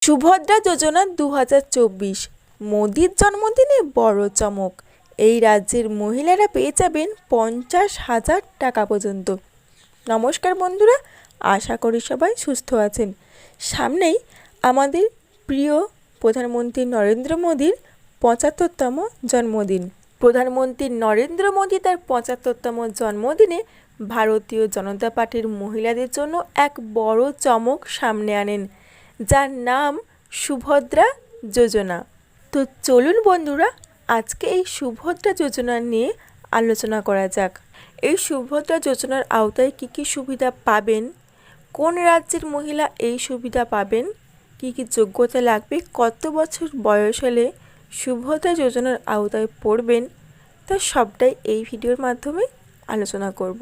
সুভদ্রা যোজনা ২০২৪ মোদির জন্মদিনে বড় চমক। এই রাজ্যের মহিলারা পেয়ে যাবেন ৫০,০০০ টাকা পর্যন্ত। নমস্কার বন্ধুরা, আশা করি সবাই সুস্থ আছেন। সামনেই আমাদের প্রিয় প্রধানমন্ত্রী নরেন্দ্র মোদির ৭৫তম জন্মদিন। প্রধানমন্ত্রী নরেন্দ্র মোদি তার ৭৫তম জন্মদিনে ভারতীয় জনতা পার্টির মহিলাদের জন্য এক বড় চমক সামনে আনেন, যার নাম সুভদ্রা যোজনা। তো চলুন বন্ধুরা, আজকে এই সুভদ্রা যোজনা নিয়ে আলোচনা করা যাক। এই সুভদ্রা যোজনার আওতায় কী কী সুবিধা পাবেন, কোন রাজ্যের মহিলা এই সুবিধা পাবেন, কী কী যোগ্যতা লাগবে, কত বছর বয়স হলে সুভদ্রা যোজনার আওতায় পড়বেন, তা সবটাই এই ভিডিওর মাধ্যমে আলোচনা করব।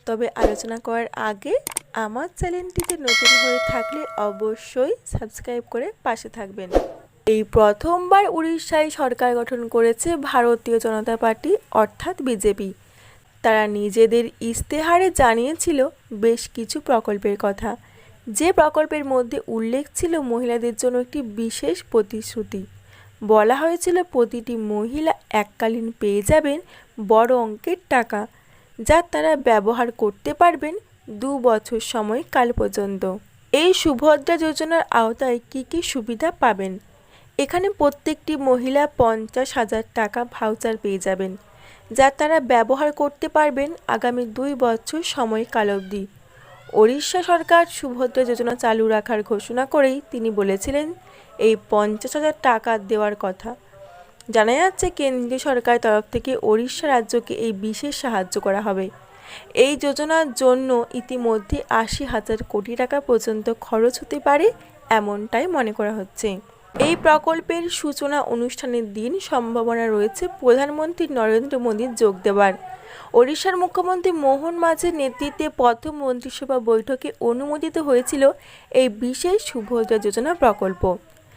তবে আলোচনা করার আগে আমার চ্যানেলটিতে নতুন হয়ে থাকলে অবশ্যই সাবস্ক্রাইব করে পাশে থাকবেন। এই প্রথমবার উড়িষ্যায় সরকার গঠন করেছে ভারতীয় জনতা পার্টি অর্থাৎ বিজেপি। তারা নিজেদের ইশতেহারে জানিয়েছিল বেশ কিছু প্রকল্পের কথা, যে প্রকল্পের মধ্যে উল্লেখ ছিল মহিলাদের জন্য একটি বিশেষ প্রতিশ্রুতি। বলা হয়েছিল প্রতিটি মহিলা এককালীন পেয়ে যাবেন বড় অঙ্কের টাকা, যা তারা ব্যবহার করতে পারবেন ২ বছর সময়কাল পর্যন্ত। এই সুভদ্রা যোজনার আওতায় কী কী সুবিধা পাবেন? এখানে প্রত্যেকটি মহিলা ৫০,০০০ টাকা ভাউচার পেয়ে যাবেন, যা তারা ব্যবহার করতে পারবেন আগামী ২ বছর সময়কাল অবধি। ওড়িশা সরকার সুভদ্রা যোজনা চালু রাখার ঘোষণা করেই তিনি বলেছিলেন এই ৫০,০০০ টাকা দেওয়ার কথা। জানা যাচ্ছে কেন্দ্রীয় সরকারের তরফ থেকে ওড়িশা রাজ্যকে এই বিশেষ সাহায্য করা হবে। এই যোজনার জন্য ইতিমধ্যে ৮০,০০০ কোটি টাকা পর্যন্ত খরচ হতে পারে, এমনটাই মনে করা হচ্ছে। এই প্রকল্পের সূচনা অনুষ্ঠানের দিন সম্ভাবনা রয়েছে প্রধানমন্ত্রী নরেন্দ্র মোদির যোগ দেওয়ার। ওড়িশার মুখ্যমন্ত্রী মোহন মাঝির নেতৃত্বে প্রথম মন্ত্রিসভা বৈঠকে অনুমোদিত হয়েছিল এই বিশেষ সুভদ্রা যোজনা প্রকল্প।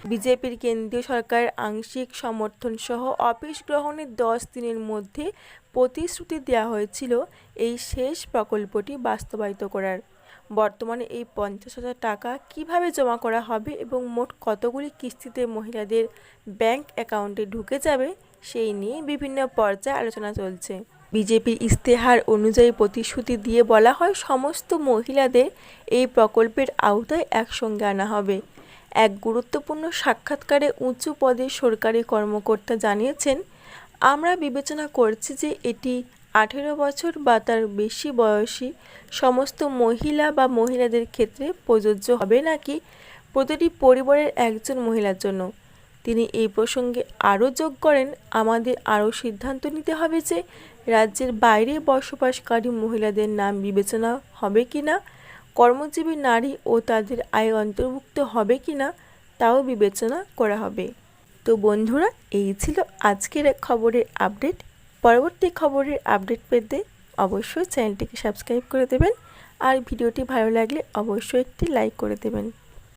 বিজেপির কেন্দ্রীয় সরকারের আংশিক সমর্থন সহ অফিস গ্রহণের ১০ দিনের মধ্যে প্রতিশ্রুতি দেওয়া হয়েছিল এই শেষ প্রকল্পটি বাস্তবায়িত করার। বর্তমানে এই ৫০,০০০ টাকা কিভাবে জমা করা হবে এবং মোট কতগুলি কিস্তিতে মহিলাদের ব্যাংক অ্যাকাউন্টে ঢুকে যাবে, সেই নিয়ে বিভিন্ন পর্যায়ে আলোচনা চলছে। বিজেপির ইশতেহার অনুযায়ী প্রতিশ্রুতি দিয়ে বলা হয় সমস্ত মহিলাদের এই প্রকল্পের আওতায় একসঙ্গে আনা হবে। এক গুরুত্বপূর্ণ সাক্ষাৎকারে উঁচু পদের সরকারি কর্মকর্তা জানিয়েছেন, আমরা বিবেচনা করছি যে এটি ১৮ বছর বা তার বেশি বয়সী সমস্ত মহিলা বা মহিলাদের ক্ষেত্রে প্রযোজ্য হবে নাকি প্রতিটি পরিবারের একজন মহিলার জন্য। তিনি এই প্রসঙ্গে আরও যোগ করেন, আমাদের আরও সিদ্ধান্ত নিতে হবে যে রাজ্যের বাইরে বসবাসকারী মহিলাদের নাম বিবেচনা হবে কি না, কর্মজীবী নারী ও তাদের আয় অন্তর্ভুক্ত হবে কি না তাও বিবেচনা করা হবে। তো বন্ধুরা, এই ছিল আজকের খবরের আপডেট। পরবর্তী খবরের আপডেট পেতে অবশ্যই চ্যানেলটিকে সাবস্ক্রাইব করে দেবেন, আর ভিডিওটি ভালো লাগলে অবশ্যই একটি লাইক করে দেবেন।